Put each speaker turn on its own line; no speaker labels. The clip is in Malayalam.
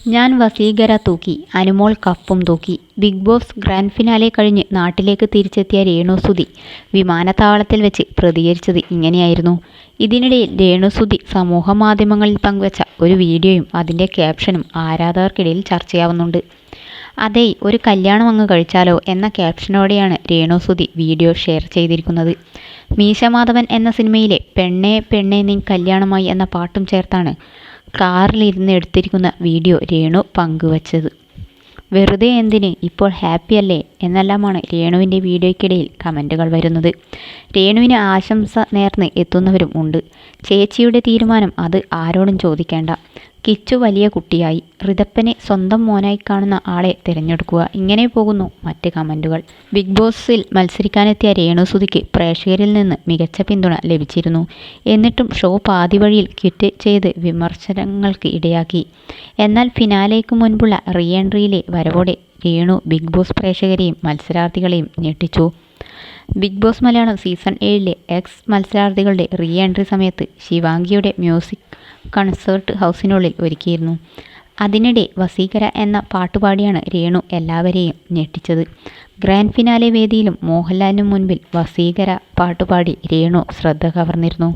ഞാൻ വസീകര തൂക്കി, അനുമോൾ കപ്പും തൂക്കി. ബിഗ് ബോസ് ഗ്രാൻഡ് ഫിനാലെ കഴിഞ്ഞ് നാട്ടിലേക്ക് തിരിച്ചെത്തിയ രേണുസുതി വിമാനത്താവളത്തിൽ വെച്ച് പ്രതികരിച്ചത് ഇങ്ങനെയായിരുന്നു. ഇതിനിടയിൽ രേണുസുതി സമൂഹമാധ്യമങ്ങളിൽ പങ്കുവച്ച ഒരു വീഡിയോയും അതിൻ്റെ ക്യാപ്ഷനും ആരാധകർക്കിടയിൽ ചർച്ചയാവുന്നുണ്ട്. അതേ, ഒരു കല്യാണം അങ്ങ് കഴിച്ചാലോ എന്ന ക്യാപ്ഷനോടെയാണ് രേണുസുതി വീഡിയോ ഷെയർ ചെയ്തിരിക്കുന്നത്. മീശമാധവൻ എന്ന സിനിമയിലെ പെണ്ണേ പെണ്ണേ നിൻ കല്യാണമായി എന്ന പാട്ടും ചേർത്താണ് കാറിലിരുന്ന് എടുത്തിരിക്കുന്ന വീഡിയോ രേണു പങ്കുവച്ചത്. വെറുതെ എന്തിന്, ഇപ്പോൾ ഹാപ്പിയല്ലേ എന്നെല്ലാമാണ് രേണുവിൻ്റെ വീഡിയോയ്ക്കിടയിൽ കമൻറ്റുകൾ വരുന്നത്. രേണുവിന് ആശംസ നേർന്ന് എത്തുന്നവരും ഉണ്ട്. ചേച്ചിയുടെ തീരുമാനം, അത് ആരോടും ചോദിക്കേണ്ട. കിച്ചു വലിയ കുട്ടിയായി, ഋതപ്പനെ സ്വന്തം മോനായി കാണുന്ന ആളെ തിരഞ്ഞെടുക്കുക. ഇങ്ങനെ പോകുന്നു മറ്റ് കമൻറ്റുകൾ. ബിഗ് ബോസിൽ മത്സരിക്കാനെത്തിയ രേണുസുതിക്ക് പ്രേക്ഷകരിൽ നിന്ന് മികച്ച പിന്തുണ ലഭിച്ചിരുന്നു. എന്നിട്ടും ഷോ പാതി വഴിയിൽ ക്വിറ്റ് ചെയ്ത് വിമർശനങ്ങൾക്ക് ഇടയാക്കി. എന്നാൽ ഫിനാലേക്ക് മുൻപുള്ള റീ എൻട്രിയിലെ വരവോടെ രേണു ബിഗ് ബോസ് പ്രേക്ഷകരെയും മത്സരാർത്ഥികളെയും ഞെട്ടിച്ചു. Bigg Boss Malayalam season 7 ex മത്സരാർത്ഥികളുടെ റീ എൻട്രി സമയത്ത് ശിവാംഗിയുടെ മ്യൂസിക് കൺസേർട്ട് ഹൗസിനുള്ളിൽ ഒരുക്കിയിരുന്നു. അതിനിടെ വസീകര എന്ന പാട്ടുപാടിയാണ് രേണു എല്ലാവരെയും ഞെട്ടിച്ചത്. ഗ്രാൻഡ് ഫിനാലെ വേദിയിലും മോഹൻലാലിനു മുൻപിൽ വസീകര പാട്ടുപാടി രേണു ശ്രദ്ധ കവർന്നിരുന്നു.